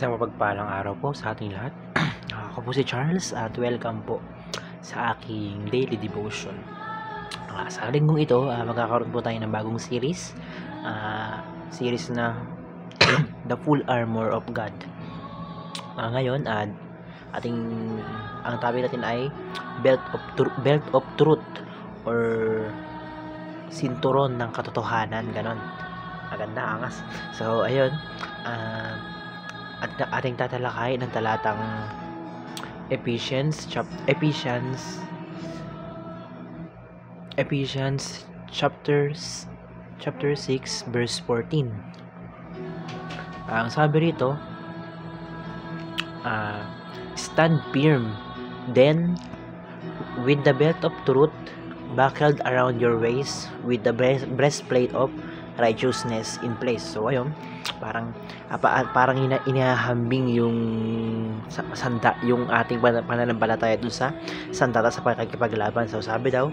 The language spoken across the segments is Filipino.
Isang mapagpalang araw po sa ating lahat. Ako po si Charles at welcome po sa aking daily devotion. Sa linggong ito, magkakaroon po tayo ng bagong series. Series na The Full Armor of God. Ngayon, ang topic natin ay Belt of Truth or Sinturon ng Katotohanan, ganon. Maganda, angas. So, ayun. At ating tatalakay ng talatang Ephesians chapter 6 verse 14. Ang sabi rito, stand firm then with the belt of truth buckled around your waist, with the breastplate of righteousness in place. So ayun, parang inihahambing yung sanda, yung ating pananampalataya dun sa sandata sa pagkikipaglaban. So sabi daw,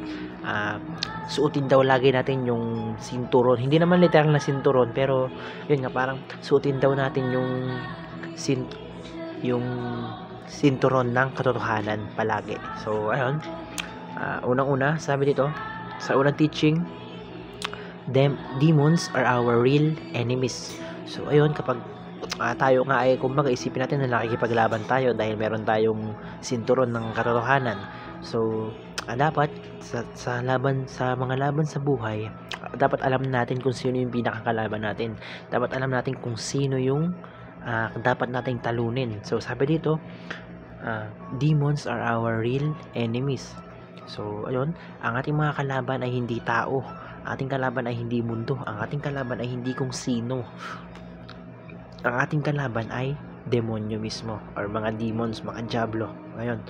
suotin daw lagi natin yung sinturon, hindi naman literal na sinturon, pero yun nga, parang suotin daw natin yung sinturon ng katotohanan palagi. So ayun, unang-una sabi dito sa unang teaching, demons are our real enemies. So ayun, kapag tayo nga ay, kumbaga, isipin natin na nakikipaglaban tayo dahil meron tayong sinturon ng katotohanan. So dapat sa mga laban sa buhay, dapat alam natin kung sino yung pinakakalaban natin. Dapat alam natin kung sino yung dapat nating talunin. So sabi dito, demons are our real enemies. So ayun, ang ating mga kalaban ay hindi tao, ating kalaban ay hindi mundo, ang ating kalaban ay hindi kung sino. Ang ating kalaban ay demonyo mismo, or mga demons, mga diablo. Ngayon,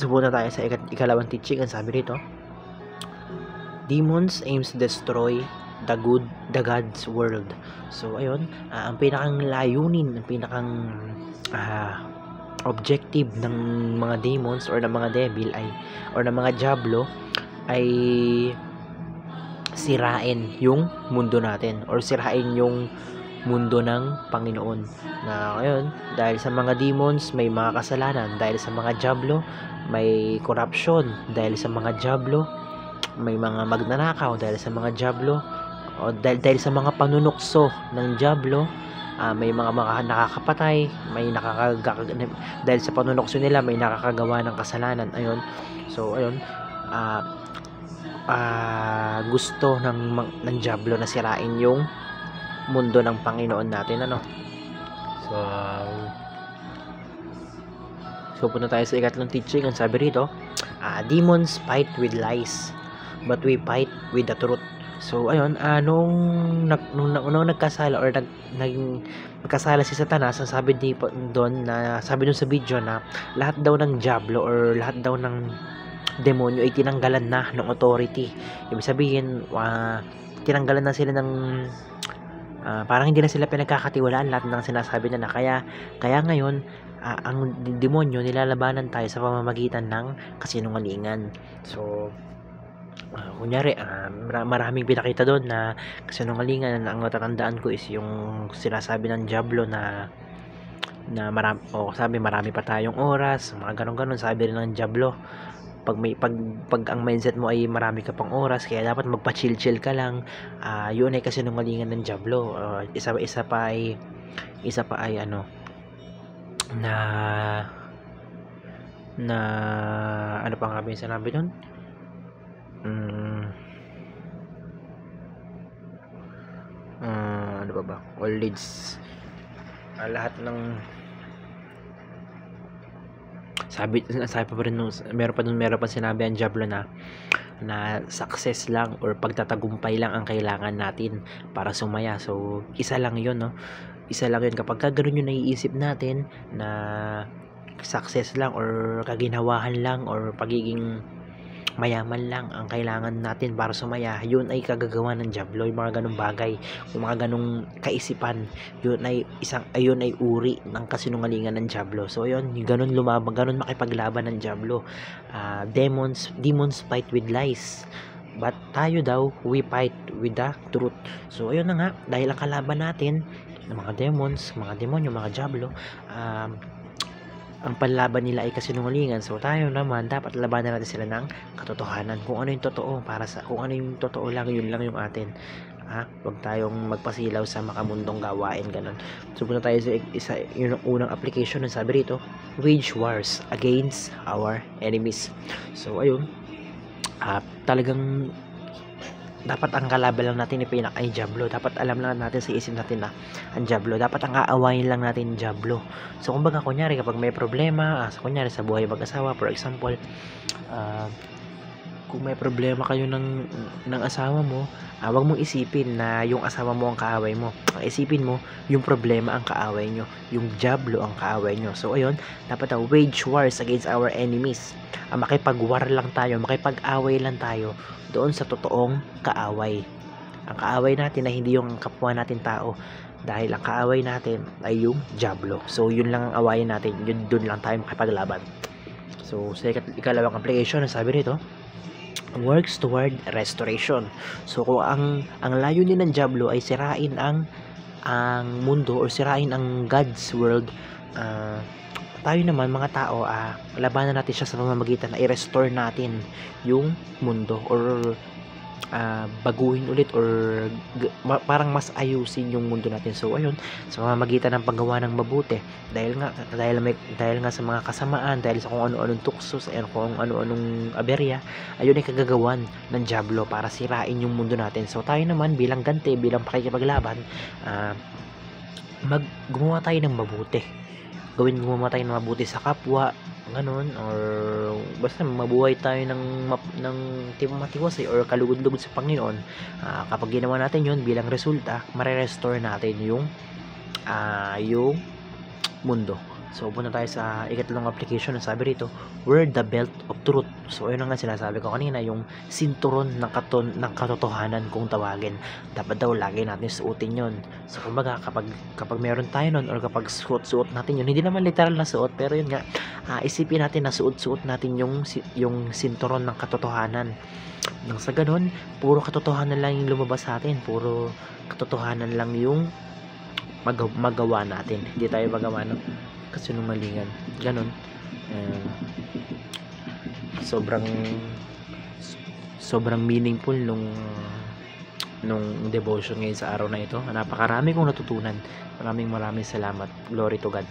subukan tayo sa ikalawang teaching. Ang sabi rito, demons aims to destroy the God's world. So ayun, ang pinakang layunin, ang pinakang objective ng mga demons or ng mga devil ay, or ng mga diablo, ay sirain yung mundo natin, or sirain yung mundo ng Panginoon. Na ngayon, dahil sa mga demons may mga kasalanan, dahil sa mga diablo may corruption, dahil sa mga diablo may mga magnanakaw, dahil sa mga diablo, o dahil sa mga panunukso ng diablo, may mga nakakapatay, dahil sa panunokso nila may nakakagawa ng kasalanan. Ayun. So ayun, gusto ng diablo na sirain yung mundo ng Panginoon natin, ano. So punta tayo sa ikatlong teaching. Ang sabi rito, demons fight with lies, but we fight with the truth. So ayun, nung nagkasala or nagkasala si Satanas, sabi doon sa video na lahat daw ng diablo or lahat daw ng demonyo ay tinanggalan na ng authority. Ibig sabihin, tinanggalan na sila ng parang hindi na sila pinagkakatiwalaan lahat ng sinasabi na kaya ngayon, ang demonyo nilalabanan tayo sa pamamagitan ng kasinungalingan. So kunyari, maraming pinakita doon na kasinungalingan. Ang natatandaan ko is yung sinasabi ng diablo na marami pa tayong oras, mga ganon. Sabi rin ng diablo, pag ang mindset mo ay marami ka pang oras, kaya dapat magpa-chill ka lang. Yun ay kasinungalingan ng diablo. Isa pa ay ano, na ano pa nga ba yung sinabi doon? Ano ba? All leads, lahat ng sabi pa rin nung meron pa sinabi ang diablo na success lang or pagtatagumpay lang ang kailangan natin para sumaya. So isa lang yun, no? Isa lang yun. Kapag ganoon yung naiisip natin na success lang or kaginawahan lang or pagiging mayaman lang ang kailangan natin para sumaya, yun ay kagagawa ng diablo. Yung mga ganung bagay, yung mga ganung kaisipan, yun ay uri ng kasinungalingan ng diablo. So yun, yung ganun makipaglaban ng diablo. Demons fight with lies, but tayo daw, we fight with the truth. So ayun na nga, dahil ang kalaban natin mga demons, mga demonyo, mga diablo, ang panlaban nila ay kasinungalingan. So tayo naman dapat labanan natin sila ng katotohanan. Kung ano yung totoo para sa kung ano yung totoo lang, yun lang yung atin. Huwag tayong magpasilaw sa makamundong gawain ganun. So punta tayo sa isa yung unang application ng sabi rito, wage wars against our enemies. So ayun, talagang dapat ang kalaban lang natin ay Diablo. Dapat alam lang natin sa isip natin na ang Diablo. Dapat ang aawayin lang natin Diablo. So kumbaga kunyari kapag may problema, kunyari sa buhay mag-asawa, for example, kung may problema kayo ng asawa mo, wag mong isipin na yung asawa mo ang kaaway mo. Ang isipin mo, yung problema ang kaaway nyo. Yung Diablo ang kaaway nyo. So ayun, dapat wage wars against our enemies. Makipag-war lang tayo, makipag-away lang tayo doon sa totoong kaaway. Ang kaaway natin ay hindi yung kapwa natin tao, dahil ang kaaway natin ay yung Diablo. So yun lang ang awayin natin, yun doon lang tayo makipaglaban. So sa ikalawang application, sabi rito, works toward restoration. So kung ang layunin ng Diablo ay sirain ang mundo or sirain ang God's world, tayo naman mga tao, labanan natin siya sa pamamagitan na i-restore natin yung mundo or baguhin ulit or parang mas ayusin yung mundo natin. So ayun, sa pamamagitan ng paggawa ng mabuti, dahil nga sa mga kasamaan, dahil sa kung ano-anong tukso, sa kung ano-anong aberya, ayun ay kagagawan ng Diablo para sirain yung mundo natin. So tayo naman bilang ganti, bilang pakikipaglaban, gumawa tayo ng mabuti. Gumawa tayo ng mabuti sa kapwa, ganun, or basta mabuhay tayo ng matiwasay or kalugod-lugod sa Panginoon. Kapag ginawa natin yun, bilang resulta, mare-restore natin yung mundo. So punta tayo sa ikatlong application ng sabi rito, wear the belt of truth. So ayun nga sinasabi ko kanina, yung sinturon ng katotohanan kung tawagin. Dapat daw lagi natin suotin yun. So kumbaga kapag meron tayo nun, or kapag suot natin yun, hindi naman literal na suot, pero yun nga, isipin natin na suot natin yung sinturon ng katotohanan. Nang sa ganun, puro katotohanan lang yung lumabas sa atin, puro katotohanan lang yung magawa natin. Hindi tayo magawa ng kasinungalingan. Ganun. Sobrang meaningful nung devotion ngayon sa araw na ito. Napakarami kong natutunan. Maraming salamat. Glory to God.